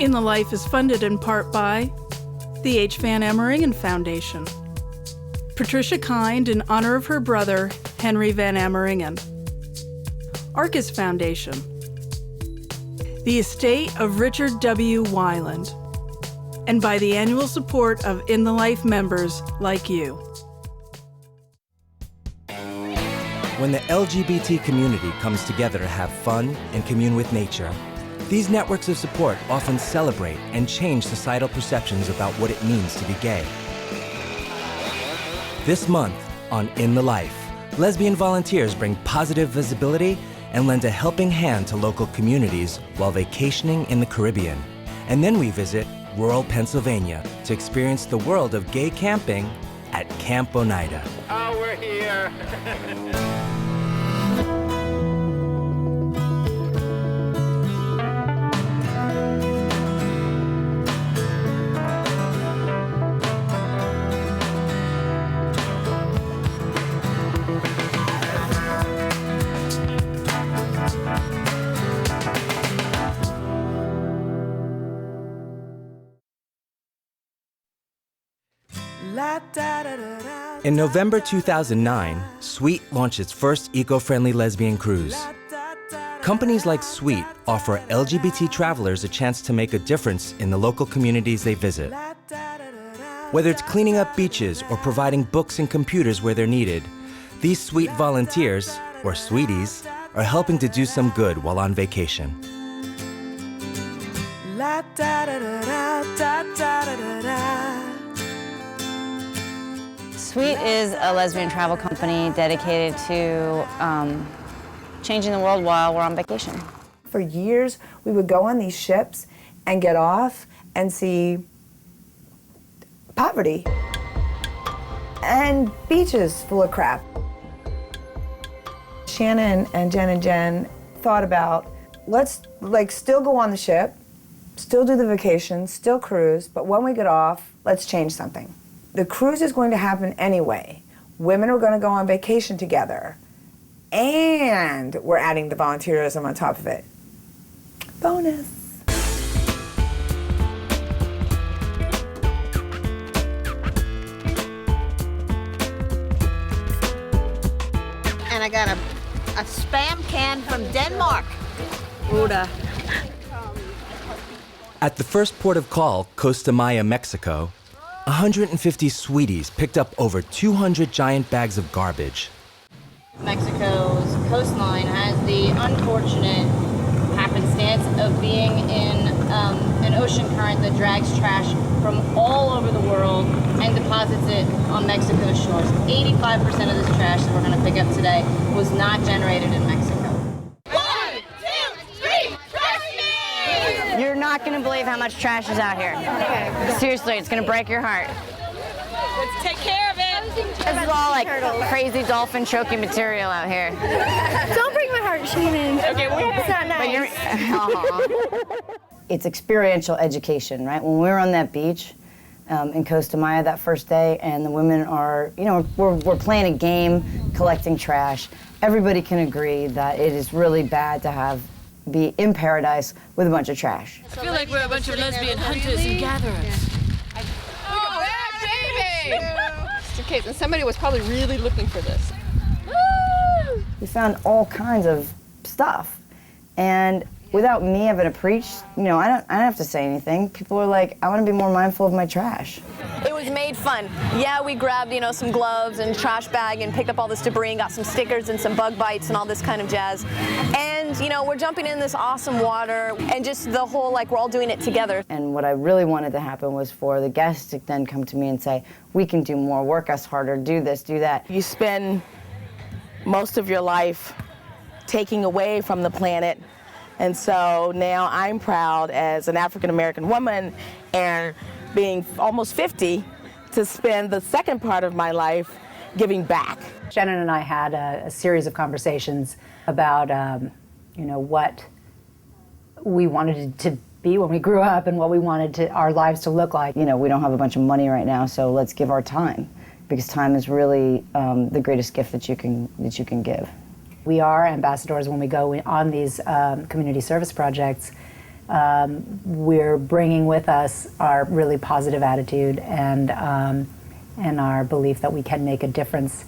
In the Life is funded in part by the H. Van Ameringen Foundation, Patricia Kind in honor of her brother, Henry Van Ameringen, Arcus Foundation, the estate of Richard W. Weiland, and by the annual support of In the Life members like you. When the LGBT community comes together to have fun and commune with nature, these networks of support often celebrate and change societal perceptions about what it means to be gay. This month on In the Life, lesbian volunteers bring positive visibility and lend a helping hand to local communities while vacationing in the Caribbean. And then we visit rural Pennsylvania to experience the world of gay camping at Camp Oneida. Oh, we're here. In November 2009, Sweet launched its first eco-friendly lesbian cruise. Companies like Sweet offer LGBT travelers a chance to make a difference in the local communities they visit. Whether it's cleaning up beaches or providing books and computers where they're needed, these Sweet volunteers, or Sweeties, are helping to do some good while on vacation. Sweet is a lesbian travel company dedicated to changing the world while we're on vacation. For years, we would go on these ships and get off and see poverty and beaches full of crap. Shannon and Jen thought about, let's still go on the ship, still do the vacation, still cruise, but when we get off, let's change something. The cruise is going to happen anyway. Women are going to go on vacation together. And we're adding the volunteerism on top of it. Bonus. And I got a Spam can from Denmark. Ruda. At the first port of call, Costa Maya, Mexico, 150 Sweeties picked up over 200 giant bags of garbage. Mexico's coastline has the unfortunate happenstance of being in an ocean current that drags trash from all over the world and deposits it on Mexico's shores. 85% of this trash that we're going to pick up today was not generated in Mexico. You're not going to believe how much trash is out here. Seriously, it's going to break your heart. Let's take care of it. This is all like crazy dolphin choking material out here. Don't break my heart, Shannon. Okay, it's not nice. It's experiential education, right? When we were on that beach in Costa Maya that first day, and the women are, we're playing a game, collecting trash. Everybody can agree that it is really bad to be in paradise with a bunch of trash. I feel like we're a bunch of lesbian hunters and gatherers. Oh, that baby! Just in case, and somebody was probably really looking for this. We found all kinds of stuff, and without me having to preach, I don't have to say anything. People are like, I want to be more mindful of my trash. It was made fun. Yeah, we grabbed, some gloves and trash bag and picked up all this debris and got some stickers and some bug bites and all this kind of jazz. And, we're jumping in this awesome water and just the whole, we're all doing it together. And what I really wanted to happen was for the guests to then come to me and say, we can do more, work us harder, do this, do that. You spend most of your life taking away from the planet. And so now I'm proud as an African-American woman and being almost 50 to spend the second part of my life giving back. Shannon and I had a series of conversations about, what we wanted to be when we grew up and what we wanted our lives to look like. We don't have a bunch of money right now, so let's give our time, because time is really the greatest gift that you can give. We are ambassadors when we go on these community service projects. we're bringing with us our really positive attitude and our belief that we can make a difference.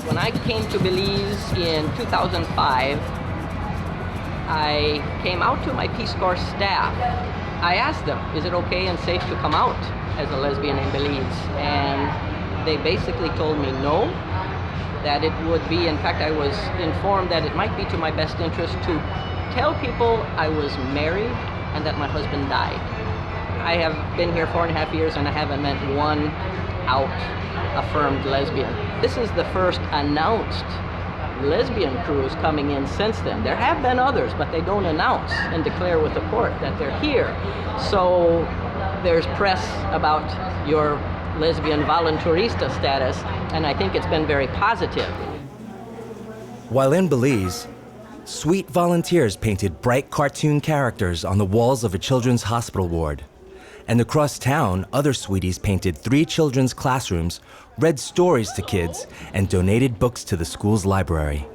When I came to Belize in 2005, I came out to my Peace Corps staff. I asked them, is it okay and safe to come out as a lesbian in Belize? And they basically told me no, that it would be, in fact, I was informed that it might be to my best interest to tell people I was married and that my husband died. I have been here 4.5 years and I haven't met one out affirmed lesbian. This is the first announced lesbian cruise coming in since then. There have been others, but they don't announce and declare with the port that they're here. So there's press about your lesbian voluntarista status, and I think it's been very positive. While in Belize, Sweet volunteers painted bright cartoon characters on the walls of a children's hospital ward. And across town, other Sweeties painted 3 children's classrooms, read stories to kids, and donated books to the school's library.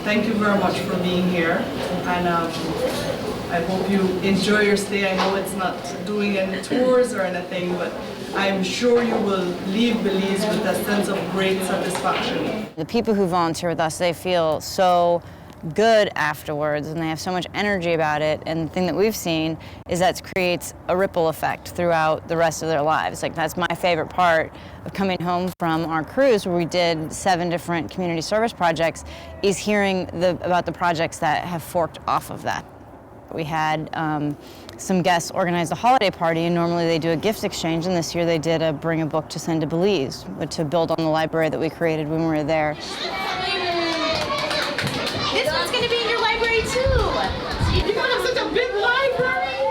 Thank you very much for being here, and I hope you enjoy your stay. I know it's not doing any tours or anything, but I'm sure you will leave Belize with a sense of great satisfaction. The people who volunteer with us, they feel so good afterwards, and they have so much energy about it. And the thing that we've seen is that it creates a ripple effect throughout the rest of their lives. Like, that's my favorite part of coming home from our cruise, where we did 7 different community service projects, is hearing about the projects that have forked off of that. We had some guests organize a holiday party, and normally they do a gift exchange, and this year they did a bring a book to send to Belize, to build on the library that we created when we were there. This one's going to be in your library too. You have such a big library.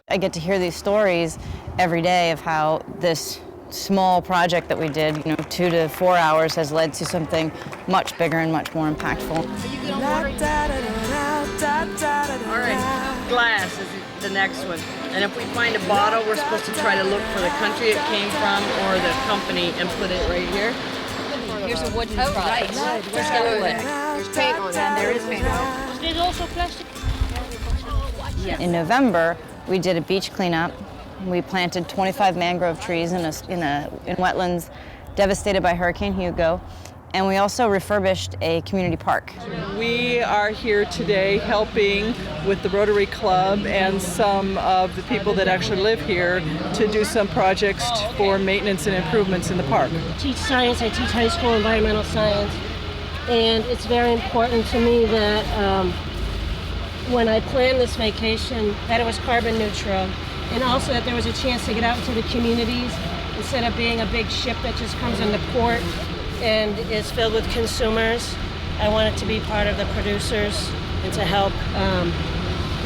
I get to hear these stories every day of how this small project that we did, 2 to 4 hours, has led to something much bigger and much more impactful. Are you good on water? All right, glass is the next one. And if we find a bottle, we're supposed to try to look for the country it came from or the company and put it right here. Here's a wooden product. Right. Where's There's paint on it. And there is paint on it. Is this also plastic? In November, we did a beach cleanup. We planted 25 mangrove trees in wetlands devastated by Hurricane Hugo. And we also refurbished a community park. We are here today helping with the Rotary Club and some of the people that actually live here to do some projects for maintenance and improvements in the park. I teach science, I teach high school environmental science, and it's very important to me that when I planned this vacation, that it was carbon neutral, and also that there was a chance to get out into the communities instead of being a big ship that just comes into port and is filled with consumers. I want it to be part of the producers and to help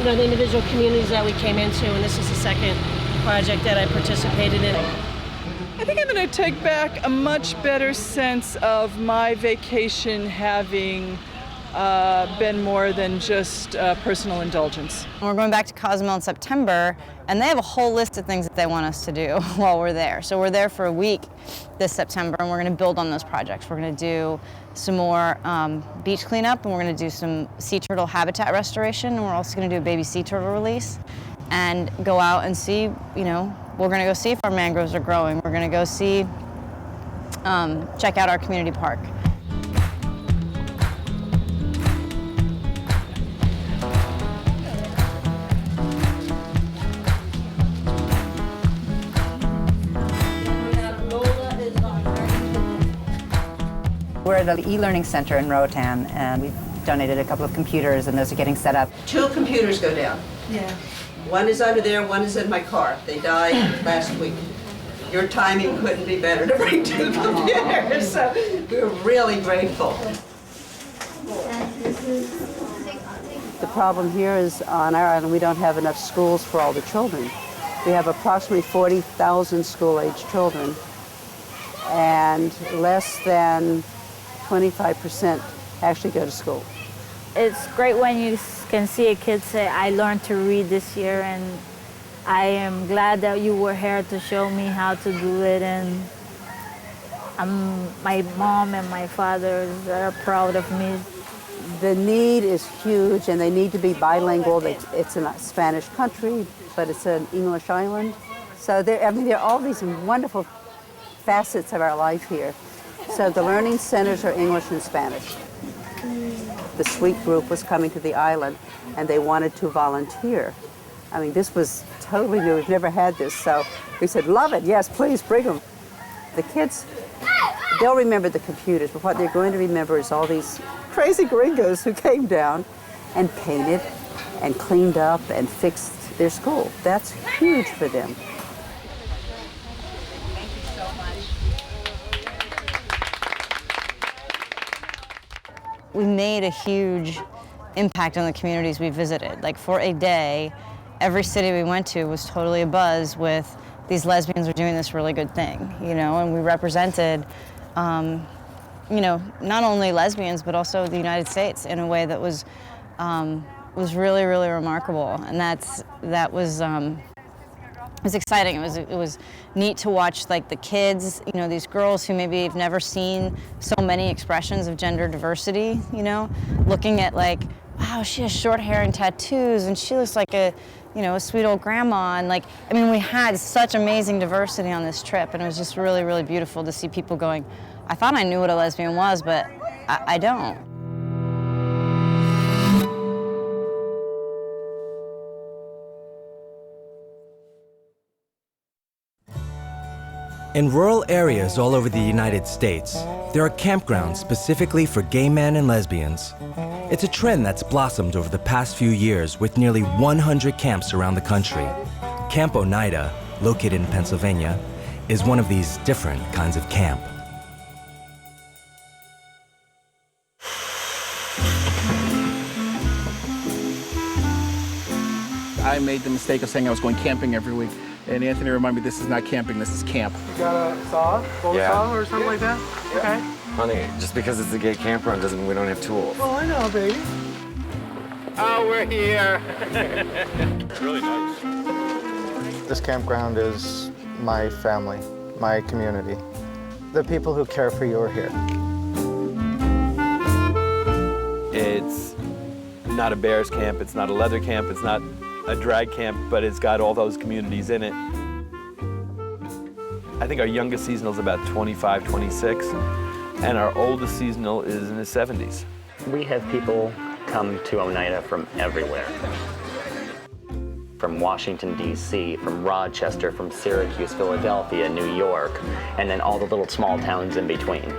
the individual communities that we came into, and this is the second project that I participated in. I think I'm going to take back a much better sense of my vacation having been more than just personal indulgence. We're going back to Cozumel in September, and they have a whole list of things that they want us to do while we're there. So we're there for a week this September, and we're going to build on those projects. We're going to do some more beach cleanup, and we're going to do some sea turtle habitat restoration, and we're also going to do a baby sea turtle release, and go out and see, we're going to go see if our mangroves are growing. We're going to go see, check out our community park. We're at an e-learning center in Roatan, and we've donated a couple of computers, and those are getting set up. 2 computers go down. Yeah. One is under there, one is in my car. They died last week. Your timing couldn't be better to bring 2 computers, so we're really grateful. The problem here is on our island we don't have enough schools for all the children. We have approximately 40,000 school-age children, and less than 25% actually go to school. It's great when you can see a kid say, I learned to read this year, and I am glad that you were here to show me how to do it, and my mom and my father are proud of me. The need is huge, and they need to be bilingual. It's a Spanish country, but it's an English island. So there are all these wonderful facets of our life here. So the learning centers are English and Spanish. The Sweet group was coming to the island, and they wanted to volunteer. I mean, this was totally new. We've never had this, so we said, love it. Yes, please, bring them. The kids, they'll remember the computers, but what they're going to remember is all these crazy gringos who came down and painted and cleaned up and fixed their school. That's huge for them. We made a huge impact on the communities we visited. Like for a day, every city we went to was totally abuzz with these lesbians are doing this really good thing, you know, and we represented, you know, not only lesbians, but also the United States in a way that was really, really remarkable. And that was exciting. It was neat to watch, like, the kids, you know, these girls who maybe have never seen so many expressions of gender diversity, you know, looking at, like, wow, she has short hair and tattoos, and she looks like a, you know, a sweet old grandma. And, like, I mean, we had such amazing diversity on this trip, and it was just really, really beautiful to see people going, I thought I knew what a lesbian was, but I don't. In rural areas all over the United States, there are campgrounds specifically for gay men and lesbians. It's a trend that's blossomed over the past few years with nearly 100 camps around the country. Camp Oneida, located in Pennsylvania, is one of these different kinds of camp. I made the mistake of saying I was going camping every week, and Anthony reminded me this is not camping, this is camp. You got a saw? Saw or something like that? Okay. Honey, just because it's a gay campground doesn't mean we don't have tools. Oh, I know, baby. Oh, we're here. Really nice. This campground is my family, my community. The people who care for you are here. It's not a bears camp, it's not a leather camp, it's not a drag camp, but it's got all those communities in it. I think our youngest seasonal is about 25, 26, and our oldest seasonal is in his 70s. We have people come to Oneida from everywhere. From Washington, D.C., from Rochester, from Syracuse, Philadelphia, New York, and then all the little small towns in between.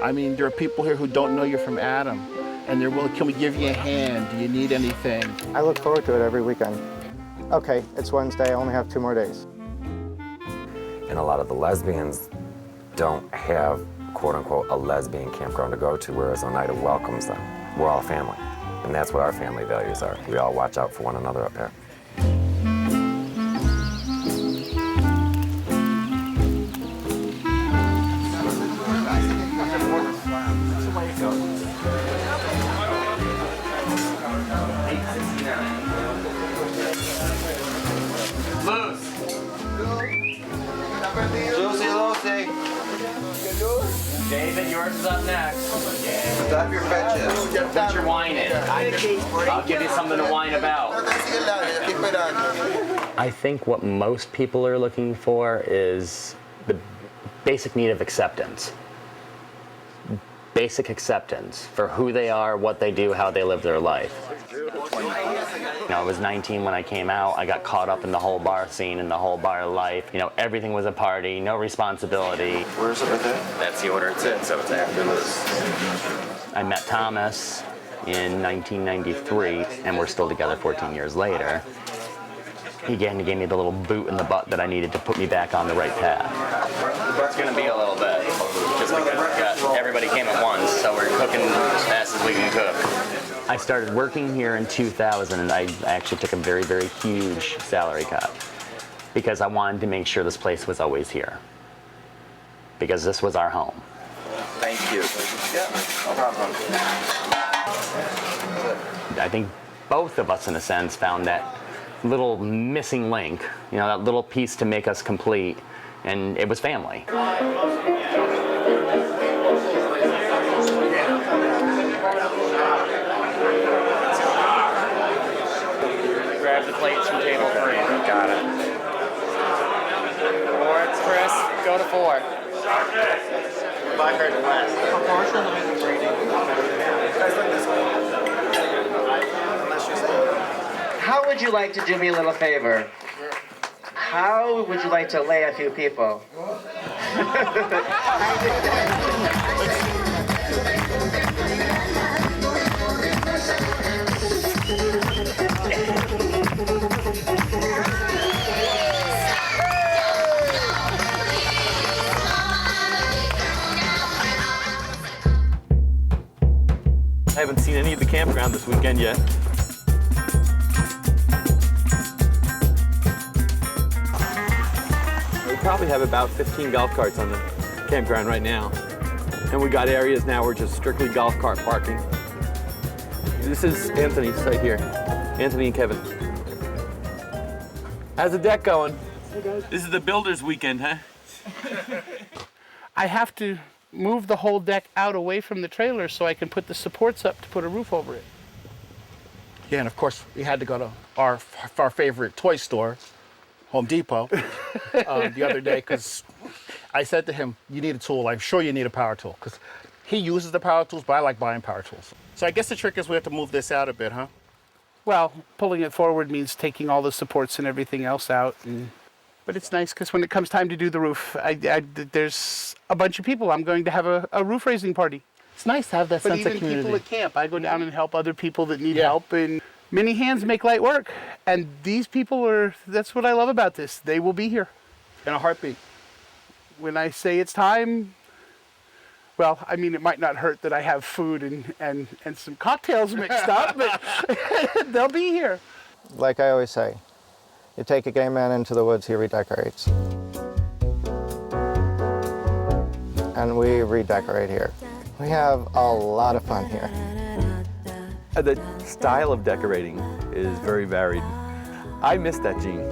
I mean, there are people here who don't know you're from Adam, and they're willing, can we give you a hand? Do you need anything? I look forward to it every weekend. Okay, it's Wednesday, I only have 2 more days. And a lot of the lesbians don't have, quote unquote, a lesbian campground to go to, whereas Oneida welcomes them. We're all family. And that's what our family values are. We all watch out for one another up here. David, yours is up next. Stop your fetches. Put your wine in. I'll give you something to whine about. I think what most people are looking for is the basic need of acceptance. Basic acceptance for who they are, what they do, how they live their life. You know, I was 19 when I came out. I got caught up in the whole bar scene and the whole bar life. You know, everything was a party, no responsibility. Where's it right there? That's the order it's in, so it's after this. I met Thomas in 1993, and we're still together 14 years later. He gave me the little boot in the butt that I needed to put me back on the right path. It's going to be a little bit, just because everybody came at once, so we're cooking as fast as we can cook. I started working here in 2000, and I actually took a very, very huge salary cut because I wanted to make sure this place was always here, because this was our home. Thank you. Yeah, no problem. I think both of us, in a sense, found that little missing link, you know, that little piece to make us complete. and it was family. Grab the plates from table 3. Got it. 4, it's Chris. Go to 4. Blackbird last. How would you like to do me a little favor? How would you like to lay a few people? I haven't seen any of the campground this weekend yet. We probably have about 15 golf carts on the campground right now. And we got areas now where just strictly golf cart parking. This is Anthony's site here. Anthony and Kevin. How's the deck going? Hey guys. This is the builder's weekend, huh? I have to move the whole deck out away from the trailer so I can put the supports up to put a roof over it. Yeah, and of course, we had to go to our favorite toy store, Home Depot, the other day, because I said to him, you need a tool. I'm sure you need a power tool, because he uses the power tools, but I like buying power tools. So I guess the trick is we have to move this out a bit, huh? Well, pulling it forward means taking all the supports and everything else out. But it's nice because when it comes time to do the roof, there's a bunch of people. I'm going to have a roof raising party. It's nice to have that sense of community. But even people at camp, I go down and help other people that need help. And many hands make light work. And these people that's what I love about this. They will be here. In a heartbeat. When I say it's time, well, I mean, it might not hurt that I have food and some cocktails mixed up, but they'll be here. Like I always say, you take a gay man into the woods, he redecorates. And we redecorate here. We have a lot of fun here. The style of decorating is very varied. I miss that gene.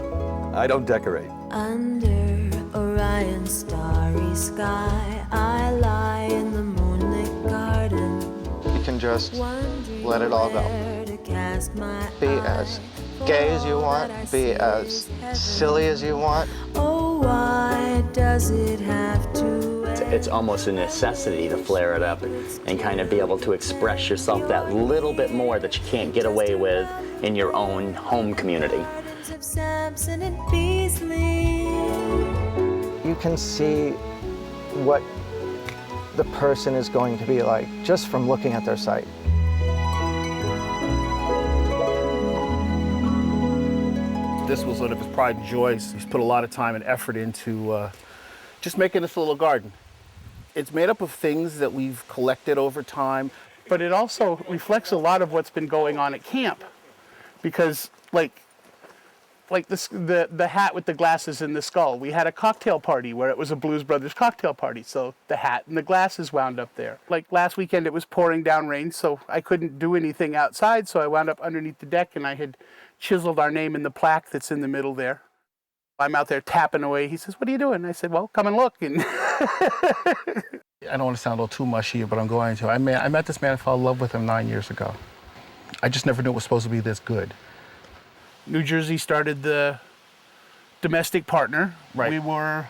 I don't decorate. Under Orion's starry sky, I lie in the moonlit garden. You can just let it all go. Be as gay as you want, be as silly as you want. Oh, why does it have to? It's almost a necessity to flare it up and kind of be able to express yourself that little bit more that you can't get away with in your own home community. You can see what the person is going to be like just from looking at their site. This was one of his pride and joys. He's put a lot of time and effort into just making this little garden. It's made up of things that we've collected over time. But it also reflects a lot of what's been going on at camp. Because like this, the hat with the glasses and the skull, we had a cocktail party where it was a Blues Brothers cocktail party. So the hat and the glasses wound up there. Like last weekend it was pouring down rain, so I couldn't do anything outside. So I wound up underneath the deck and I had chiseled our name in the plaque that's in the middle there. I'm out there tapping away. He says, what are you doing? I said, well, come and look. And I don't want to sound a little too mushy, but I'm going to. I met this man and fell in love with him 9 years ago. I just never knew it was supposed to be this good. New Jersey started the domestic partner. Right. We were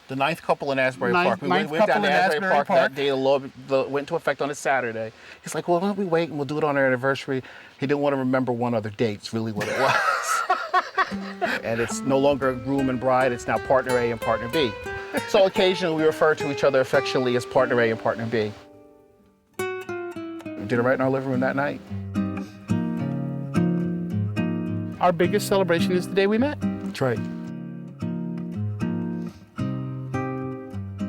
the ninth couple in Asbury Park. We went down to Asbury Park that day. The law went into effect on a Saturday. He's like, well, why don't we wait and we'll do it on our anniversary? He didn't want to remember one other date. It's really what it was. And it's no longer groom and bride. It's now partner A and partner B. So occasionally we refer to each other affectionately as partner A and partner B. We did it right in our living room that night. Our biggest celebration is the day we met. That's right.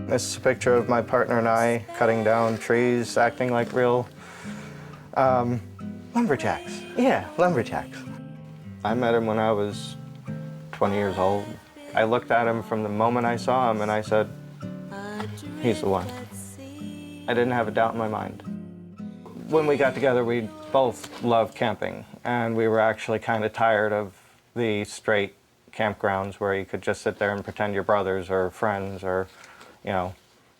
This is a picture of my partner and I cutting down trees, acting like real lumberjacks. Yeah, lumberjacks. I met him when I was 20 years old. I looked at him from the moment I saw him and I said, he's the one. I didn't have a doubt in my mind. When we got together, we both loved camping, and we were actually kind of tired of the straight campgrounds where you could just sit there and pretend you're brothers or friends or, you know,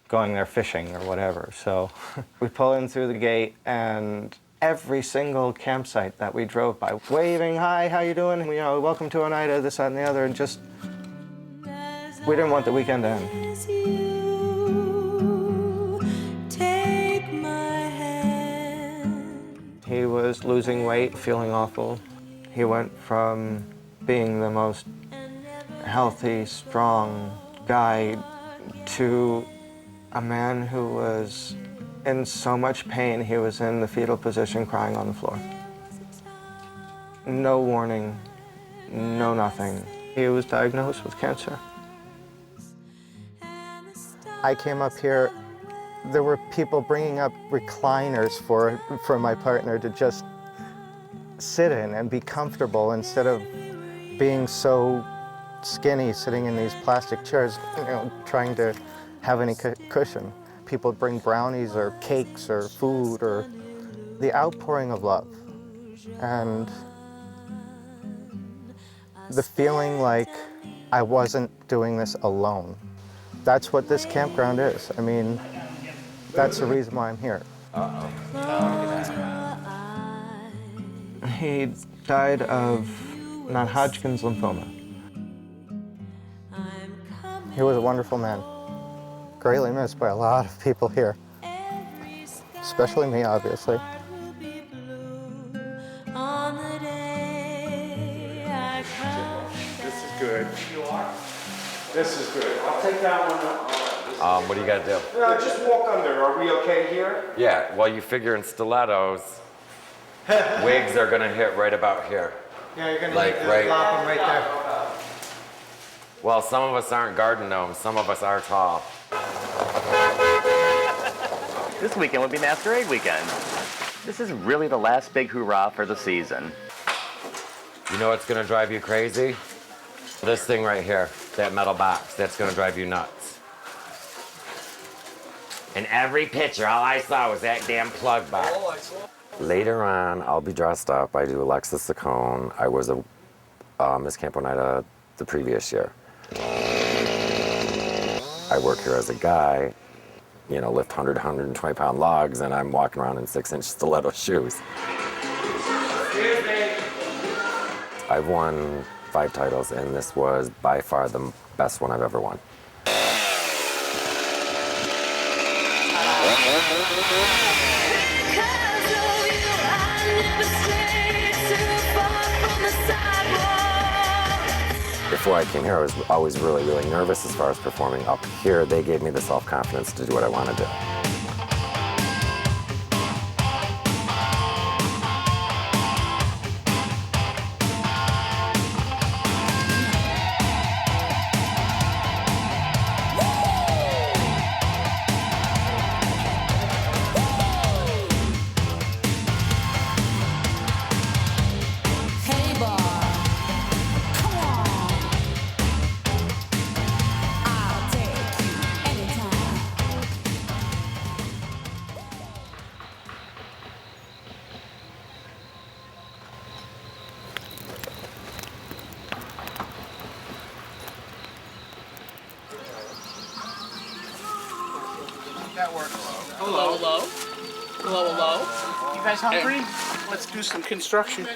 going there fishing or whatever. So we pull in through the gate, and every single campsite that we drove by, waving, hi, how you doing? You know, welcome to Oneida, this, that, and the other, and just, we didn't want the weekend to end. He was losing weight, feeling awful. He went from being the most healthy, strong guy to a man who was in so much pain he was in the fetal position crying on the floor. No warning, no nothing. He was diagnosed with cancer. I came up here, there were people bringing up recliners for my partner to just sit in and be comfortable instead of being so skinny sitting in these plastic chairs, you know, trying to have any cushion. People bring brownies or cakes or food, or the outpouring of love. And the feeling like I wasn't doing this alone. That's what this campground is. I mean, that's the reason why I'm here. He died of non-Hodgkin's lymphoma. He was a wonderful man. Greatly missed by a lot of people here, especially me, obviously. This is good. This is good. I'll take that one. What do you got to do? Just walk under. Are we okay here? Yeah, well, you figure in stilettos, wigs are going to hit right about here. Yeah, you're gonna Like, need to right. flop them right there. Well, some of us aren't garden gnomes, some of us are tall. This weekend would be Masquerade Weekend. This is really the last big hurrah for the season. You know what's gonna drive you crazy? This thing right here, that metal box, that's gonna drive you nuts. In every picture, all I saw was that damn plug box. Later on, I'll be dressed up. I do Alexis Saccone. I was a Miss Camp Oneida the previous year. I work here as a guy, you know, lift 100, 120-pound logs, and I'm walking around in 6-inch stiletto shoes. I've won 5 titles, and this was by far the best one I've ever won. Before I came here, I was always really, really nervous as far as performing. Up here, they gave me the self-confidence to do what I want to do. That works. Hello, hello. Hello, hello. You guys hungry? Let's do some construction.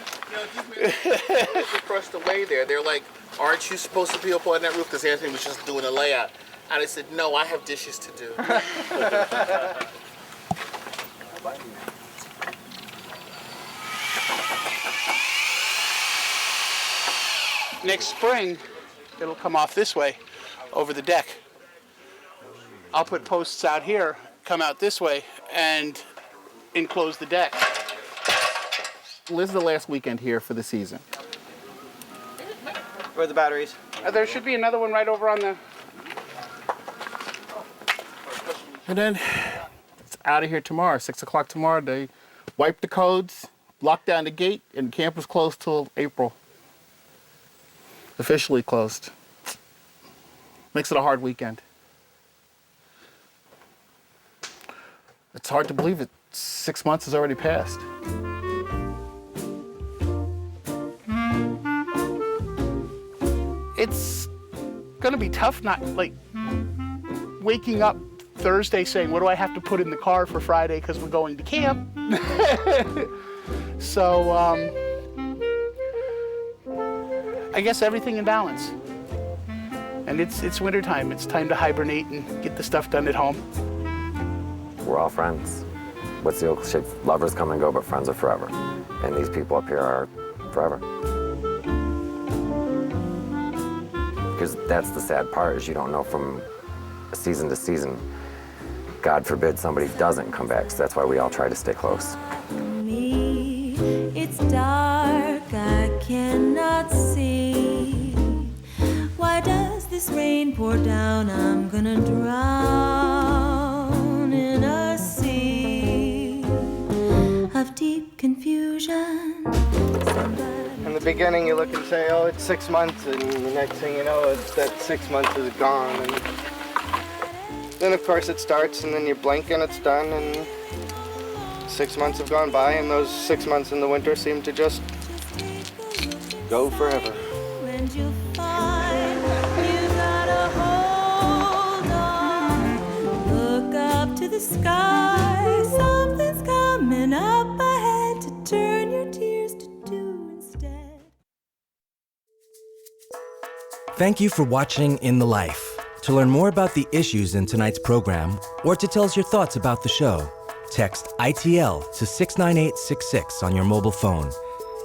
Across the way there, they're like, aren't you supposed to be up on that roof? Because Anthony was just doing a layout. And I said, no, I have dishes to do. Next spring, it'll come off this way, over the deck. I'll put posts out here, come out this way, and enclose the deck. This is the last weekend here for the season. Where are the batteries? There should be another one right over on the... And then it's out of here tomorrow, 6 o'clock tomorrow. They wipe the codes, lock down the gate, and camp is closed till April. Officially closed. Makes it a hard weekend. It's hard to believe it. 6 months has already passed. it's gonna be tough not like waking up Thursday saying, what do I have to put in the car for Friday because we're going to camp? So I guess everything in balance. And it's wintertime. It's time to hibernate and get the stuff done at home. We're all friends. What's the old cliche? Lovers come and go, but friends are forever. And these people up here are forever. Because that's the sad part, is you don't know from season to season. God forbid somebody doesn't come back, so that's why we all try to stay close. It's dark, I cannot see. Why does this rain pour down? I'm gonna drown in a sea of deep confusion. In the beginning, you look and say, oh, it's 6 months, and the next thing you know, it's that 6 months is gone. And then, of course, it starts, and then you blink and it's done, and 6 months have gone by, and those 6 months in the winter seem to just go forever. And you'll find you gotta hold on. Look up to the sky, something's coming up ahead to turn your tears to dew instead. Thank you for watching In the Life. To learn more about the issues in tonight's program, or to tell us your thoughts about the show, text ITL to 69866 on your mobile phone,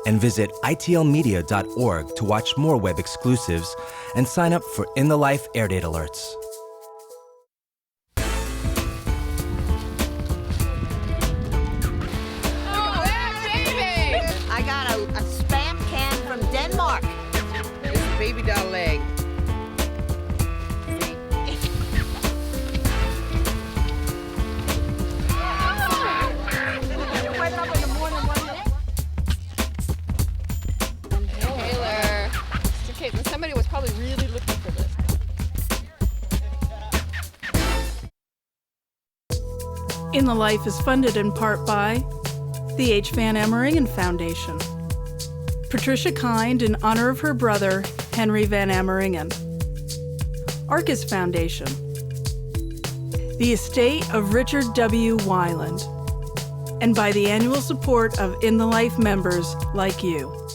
and visit itlmedia.org to watch more web exclusives and sign up for In the Life air date alerts. I got a spam can from Denmark. It's a baby doll leg. Taylor. Okay, then somebody was probably really looking for this. In the Life is funded in part by the H. Van Ameringen Foundation, Patricia Kind in honor of her brother, Henry Van Ameringen, Arcus Foundation, the estate of Richard W. Weiland, and by the annual support of In the Life members like you.